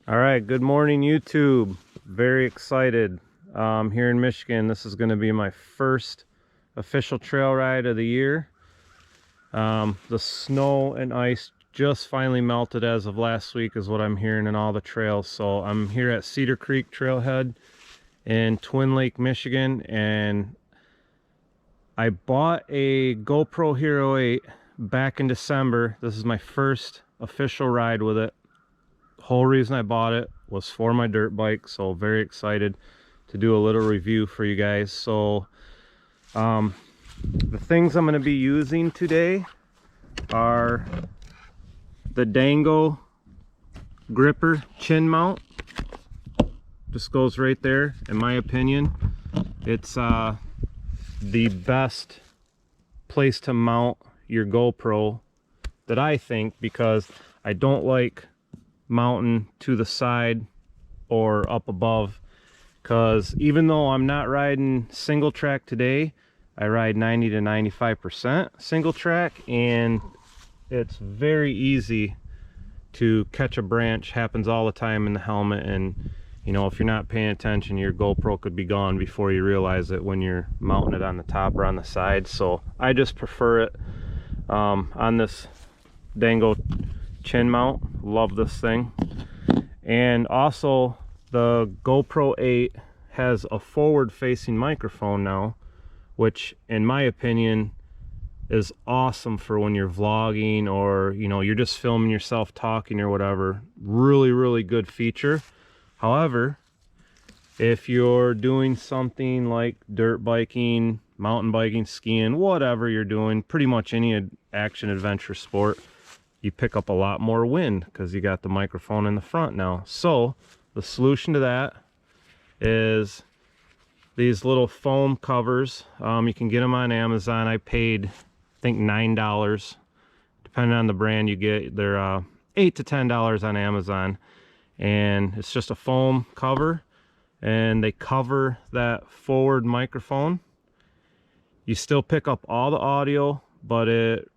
All right, good morning YouTube. Very excited. Here in Michigan, this is going to be my first official trail ride of the year. The snow and ice just finally melted as of last week is what I'm hearing in all the trails. So I'm here at Cedar Creek Trailhead in Twin Lake, Michigan, and I bought a GoPro Hero 8 back in December. This is my first official ride with it. Whole reason I bought it was for my dirt bike, so very excited to do a little review for you guys. So the things I'm going to be using today are the Dango gripper chin mount. Just goes right there. In my opinion, it's the best place to mount your GoPro that I think, because I don't like mounting to the side or up above, because even though I'm not riding single track today, I ride 90 to 95% single track, and it's very easy to catch a branch. Happens all the time in the helmet, and you know, if you're not paying attention, your GoPro could be gone before you realize it when you're mounting it on the top or on the side. So I just prefer it on this Dango chin mount. Love this thing. And also the GoPro 8 has a forward facing microphone now, which in my opinion is awesome for when you're vlogging, or you know, you're just filming yourself talking or whatever. Really good feature. However, if you're doing something like dirt biking, mountain biking, skiing, whatever you're doing, pretty much any action adventure sport, you pick up a lot more wind because you got the microphone in the front now. So the solution to that is these little foam covers. You can get them on Amazon. I paid, I think, $9. Depending on the brand you get, they're $8 to $10 on Amazon. And it's just a foam cover, and they cover that forward microphone. You still pick up all the audio, but it,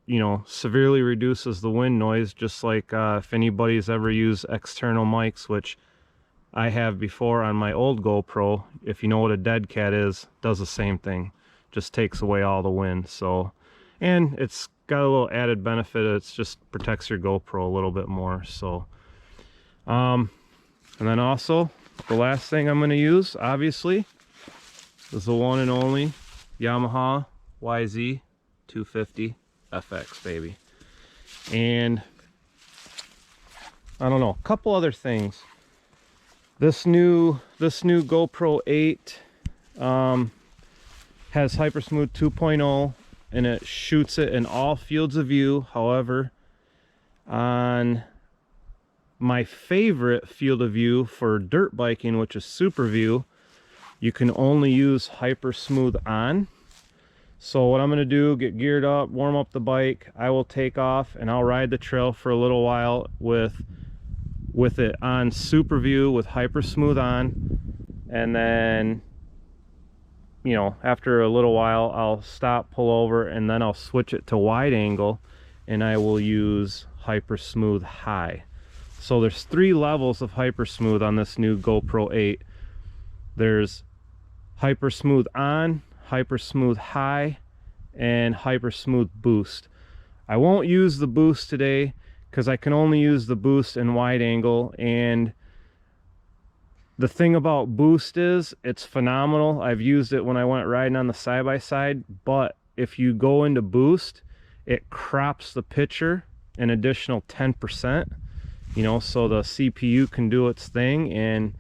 you know, severely reduces the wind noise, just like if anybody's ever used external mics, which I have before on my old GoPro. If you know what a dead cat is, does the same thing, just takes away all the wind. So, and it's got a little added benefit, it's just protects your GoPro a little bit more. So and then also the last thing I'm going to use, obviously, is the one and only Yamaha YZ250FX, baby. And I don't know, a couple other things. This new GoPro 8 has Hypersmooth 2.0, and it shoots it in all fields of view. However, on my favorite field of view for dirt biking, which is super view, you can only use Hypersmooth on. So what I'm going to do, get geared up, warm up the bike, I will take off and I'll ride the trail for a little while with it on super view with Hypersmooth on, and then, you know, after a little while I'll stop, pull over, and then I'll switch it to wide angle and I will use Hypersmooth high. So there's 3 levels of Hypersmooth on this new GoPro 8. There's Hypersmooth on, Hypersmooth high, and Hypersmooth boost. I won't use the boost today because I can only use the boost in wide angle, and the thing about boost is it's phenomenal. I've used it when I went riding on the side-by-side, but if you go into boost, it crops the picture an additional 10%. You know, so the CPU can do its thing, and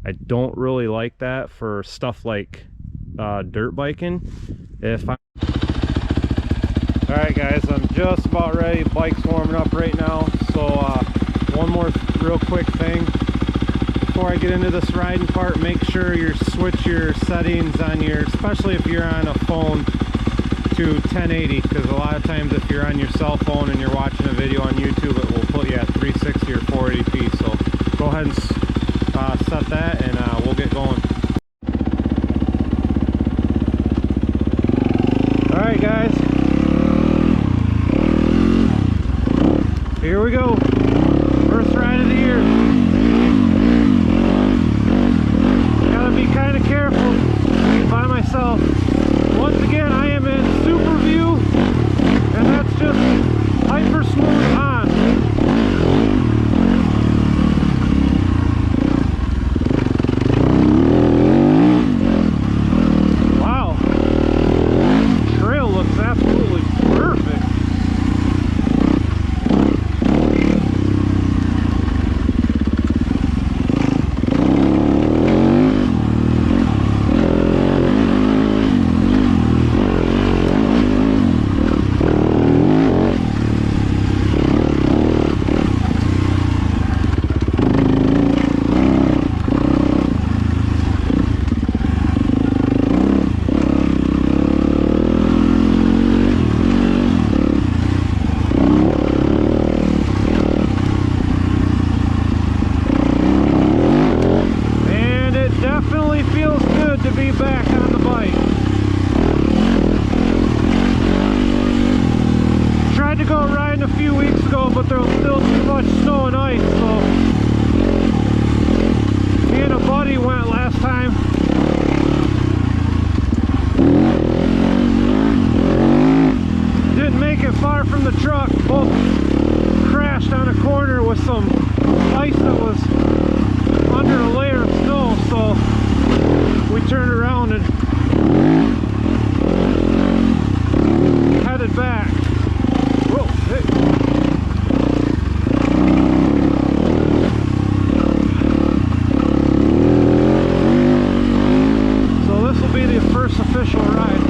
I don't really like that for stuff like dirt biking. Alright guys, I'm just about ready. Bike's warming up right now. So one more real quick thing before I get into this riding part. Make sure you switch your settings on your, especially if you're on a phone, to 1080, because a lot of times if you're on your cell phone and you're watching a video on YouTube, it will put you at 360 or 480p. So go ahead and set that, and we'll get going. Alright guys, here we go. First ride of the year. to go riding a few weeks ago, but there was still too much snow and ice, so me and a buddy went last time. Didn't make it far from the truck. Both crashed on a corner with some ice that was under a layer of snow, so we turned around and headed back. Whoa, hey. So this will be the first official ride.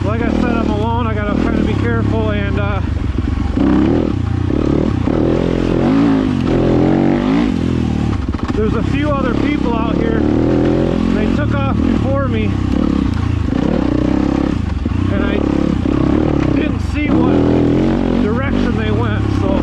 Like I said, I'm alone. I gotta kind of be careful, and there's a few other people out here. They took off before me, and I didn't see what direction they went, so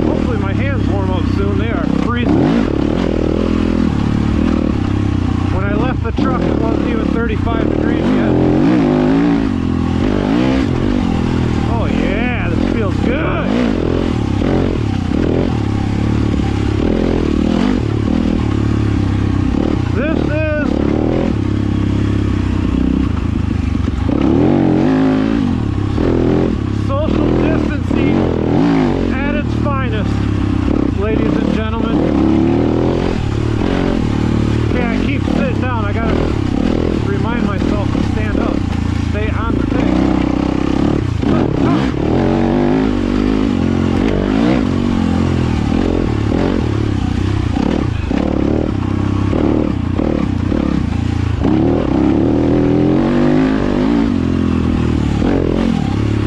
hopefully my hands warm up soon. They are freezing. When I left the truck, it wasn't even 35 degrees yet. Oh yeah, this feels good. This is social distancing at its finest, ladies and gentlemen. Okay, I keep sitting down. I gotta remind myself to stand up. Stay on the thing.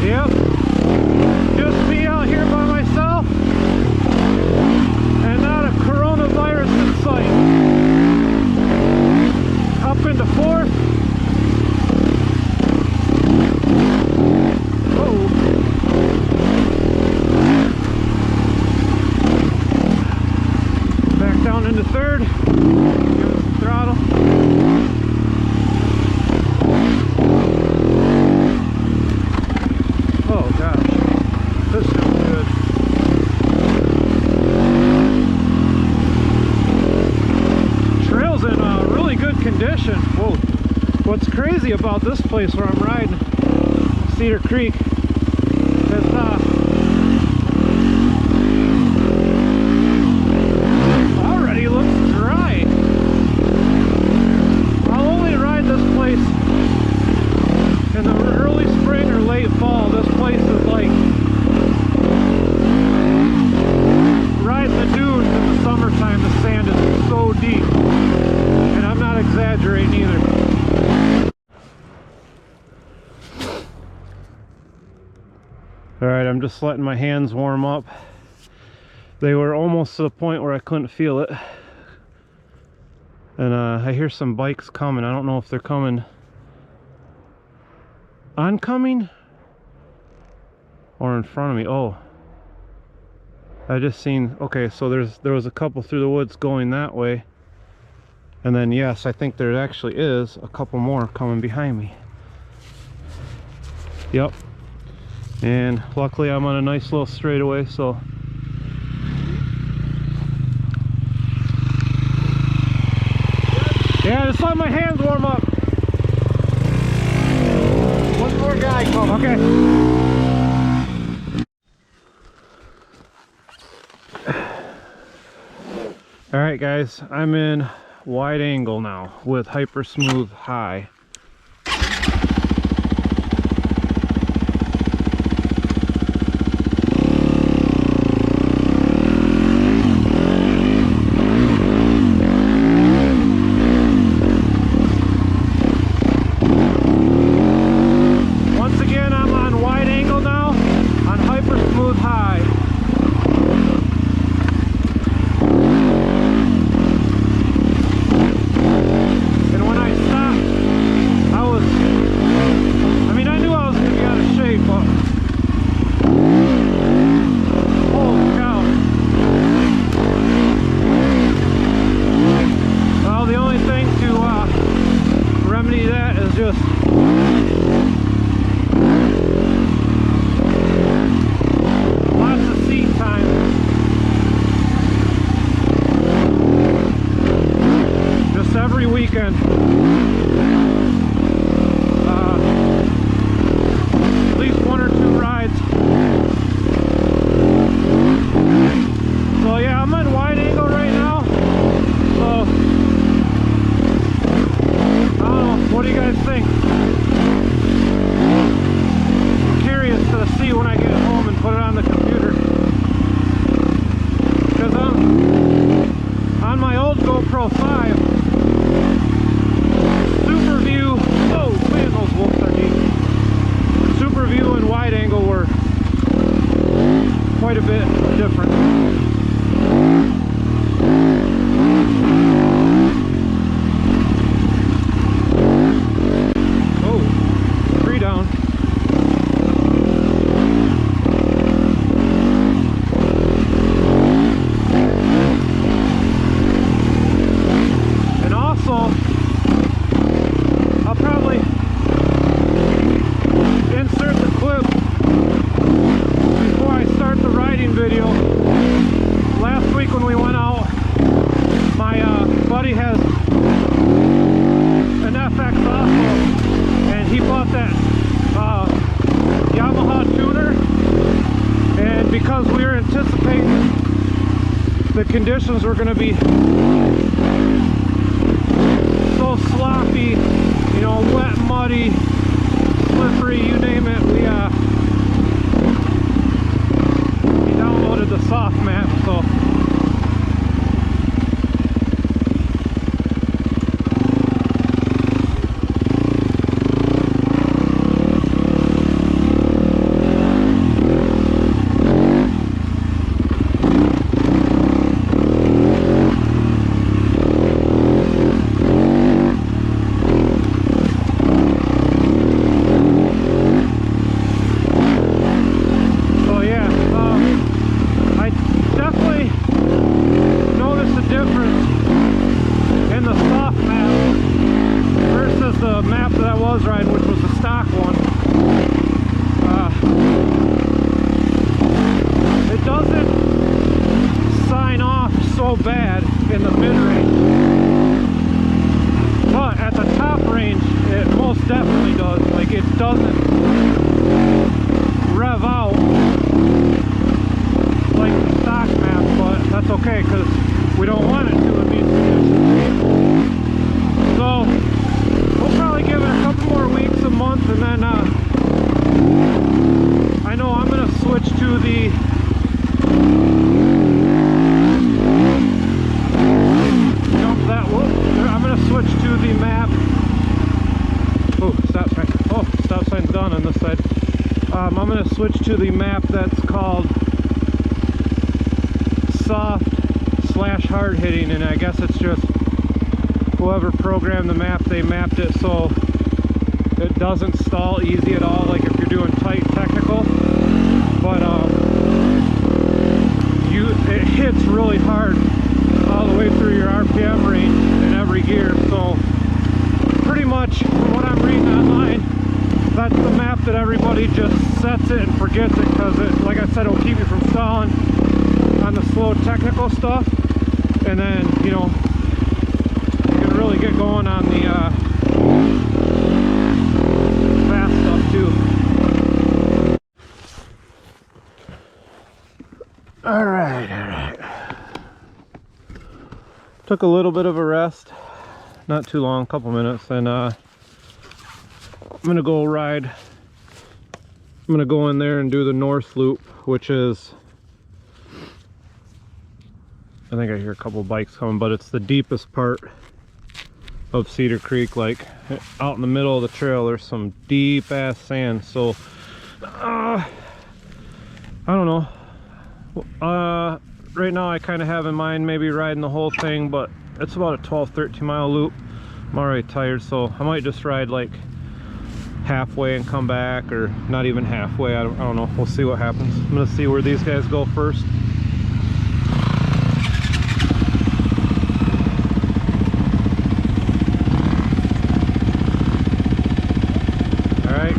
Yep. Just me out here by myself. And not a coronavirus in sight. Up into fourth. Oh. Back down into third. Give it some throttle. Oh gosh, this feels good. Trail's in really good condition. Whoa. What's crazy about this place where I'm riding, Cedar Creek, is already looks dry. I'll only ride this place in the early spring or late fall. This place is like riding the dunes in the summertime. The sand is so deep, and I'm not exaggerating either. Alright, I'm just letting my hands warm up. They were almost to the point where I couldn't feel it. And I hear some bikes coming. I don't know if they're coming oncoming or in front of me. Oh, I just seen, okay, so there was a couple through the woods going that way, and then yes, I think there actually is a couple more coming behind me. Yep. And luckily I'm on a nice little straightaway, so yeah, just let my hands warm up. One more guy come. Okay. Alright guys, I'm in wide angle now with Hypersmooth high. Lots of seat time. Just every weekend. At least 1 or 2 rides. So yeah, I'm in wide angle right now. So I don't know, what do you guys think? I'm curious to see when I get home and put it on the computer. Because on my old GoPro 5, Super View, oh man, those wolves are deep. Super View and wide angle were quite a bit different. Oh, 3 down. And also, I'll probably insert the clip before I start the riding video. Last week when we went out, my buddy has an FX also, and he bought that Yamaha tuner, and because we were anticipating the conditions were going to be so sloppy, you know, wet, muddy, slippery, you name it, we downloaded the soft map. So riding, which was the stock one, it doesn't sign off so bad in the mid-range, but at the top range it most definitely does. Like, it doesn't rev out like the stock map, but that's okay because we don't want it to in these conditions. So we'll probably give it a couple more weeks, a month, and then I know I'm going to switch to the I'm going to switch to the map. Oh, stop sign. Oh, stop sign's done on this side. I'm going to switch to the map that's called soft/hard hitting, and I guess it's just whoever programmed the map, they mapped it so it doesn't stall easy at all, like if you're doing tight technical, but it hits really hard all the way through your RPM range in every gear. So pretty much from what I'm reading online, that's the map that everybody just sets it and forgets it, because it, like I said, it'll keep you from stalling on the slow technical stuff, and then, you know, really get going on the fast stuff too. All right. Took a little bit of a rest, not too long, a couple minutes, and I'm gonna go ride. I'm gonna go in there and do the north loop, which is, I think I hear a couple bikes coming, but it's the deepest part of Cedar Creek. Like, out in the middle of the trail there's some deep ass sand, so I don't know, right now I kind of have in mind maybe riding the whole thing, but it's about a 12-13 mile loop. I'm already tired, so I might just ride like halfway and come back, or not even halfway. I don't know, we'll see what happens. I'm gonna see where these guys go first.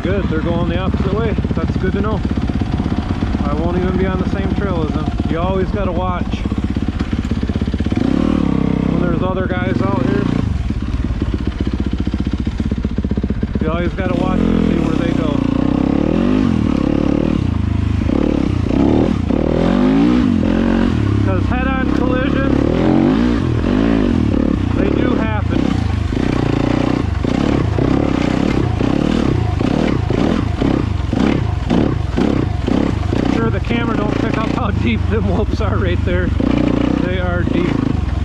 good. They're going the opposite way. That's good to know. I won't even be on the same trail as them. You always got to watch when there's other guys out here. You always got to watch and see where they go. Because head-on collisions, they do happen. Sure, the camera don't pick up how deep them whoops are right there. They are deep.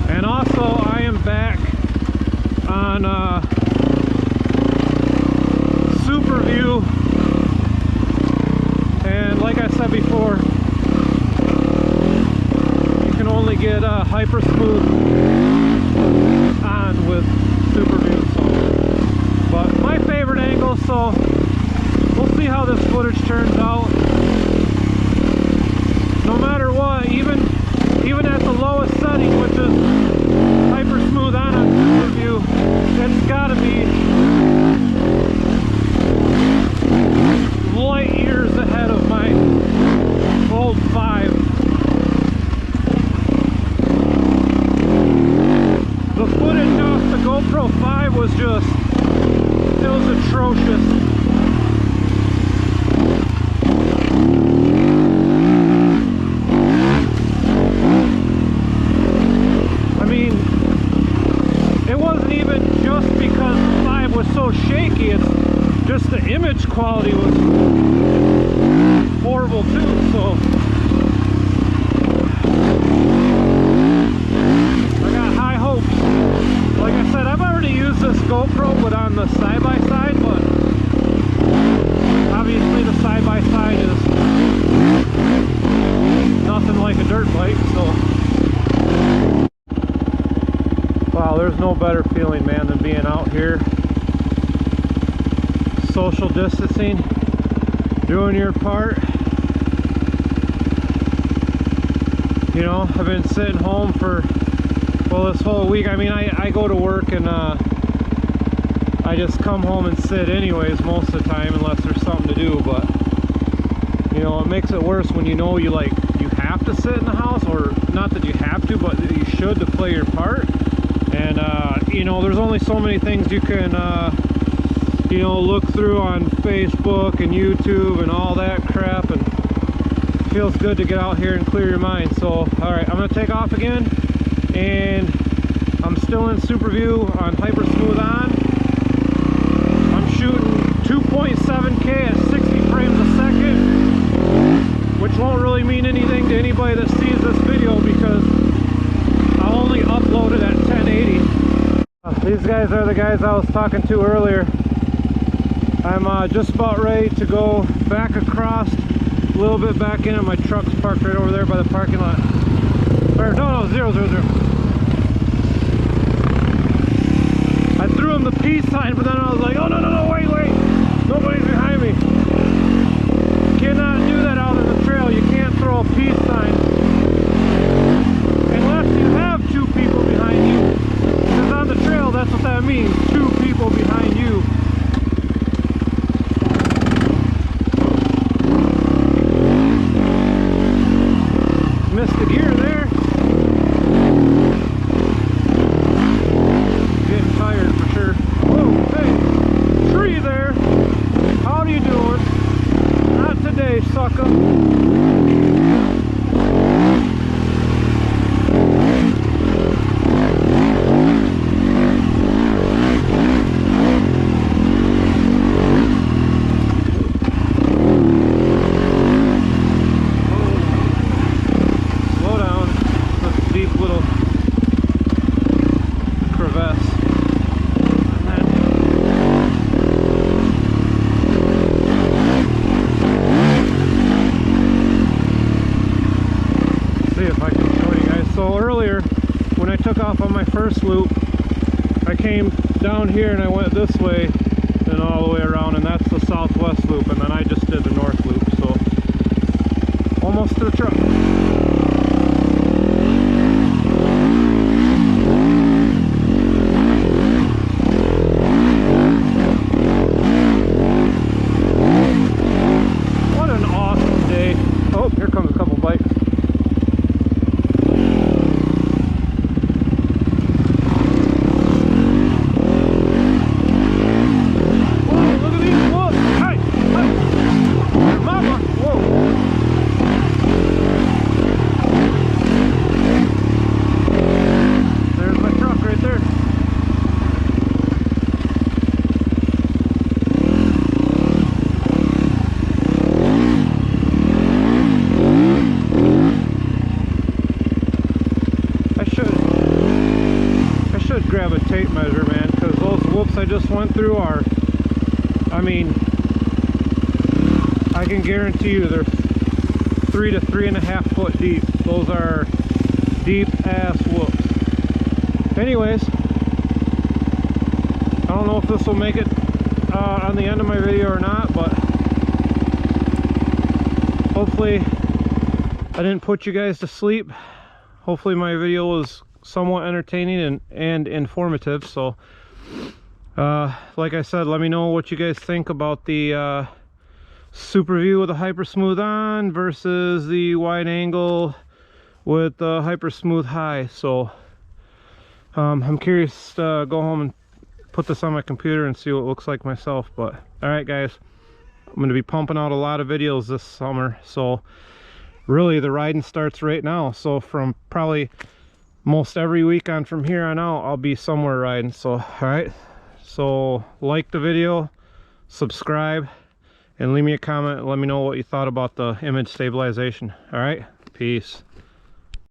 And also, I am back on Super View, and like I said before, you can only get Hypersmooth on with Super View. So, but my favorite angle, so we'll see how this footage turns out. No matter what, even at the lowest setting, which is Hypersmooth on Super View, it's gotta be light years ahead of my old 5. The footage off the GoPro 5 was just, it was atrocious. I mean, it wasn't even just because the 5 was so shaky, it's just the image quality was horrible too. So I got high hopes. Like I said, I've already used this GoPro but on the side-by-side, but obviously the side-by-side is nothing like a dirt bike. So wow, there's no better feeling, man, than being out here, social distancing, doing your part. You know, I've been sitting home for, well, this whole week. I mean, I go to work and I just come home and sit anyways most of the time unless there's something to do. But you know, it makes it worse when you know you have to sit in the house, or not that you have to, but that you should, to play your part. And you know, there's only so many things you can you know, look through on Facebook and YouTube and all that crap, and it feels good to get out here and clear your mind. So alright, I'm gonna take off again, and I'm still in Super View on Hypersmooth on. I'm shooting 2.7K at 60 frames a second, which won't really mean anything to anybody that sees this video because I'll only upload it at 1080. These guys are the guys I was talking to earlier. I'm just about ready to go back across, a little bit back in, and my truck's parked right over there by the parking lot. Or no, 000. I threw him the peace sign, but then I was like, oh no, wait, nobody's behind me. You cannot do that out on the trail. You can't throw a peace sign unless you have 2 people behind you. Because on the trail, that's what that means, 2 people behind you. Missed the gear there. Getting tired for sure. Whoa, hey, tree there. How are you doing? Not today, sucker. First loop, I came down here and I went this way and all the way around, and that's the southwest loop, and then I just did the north loop, so almost to the truck. I mean, I can guarantee you they're 3 to 3.5 foot deep. Those are deep ass whoops. Anyways, I don't know if this will make it on the end of my video or not, but hopefully I didn't put you guys to sleep. Hopefully my video was somewhat entertaining and informative. So like I said, let me know what you guys think about the Super View with the Hypersmooth on versus the wide angle with the Hypersmooth high. So I'm curious to go home and put this on my computer and see what it looks like myself. But all right guys, I'm going to be pumping out a lot of videos this summer, so really the riding starts right now. So from probably most every week on from here on out, I'll be somewhere riding. So all right, so like the video, subscribe, and leave me a comment and let me know what you thought about the image stabilization. All right, peace.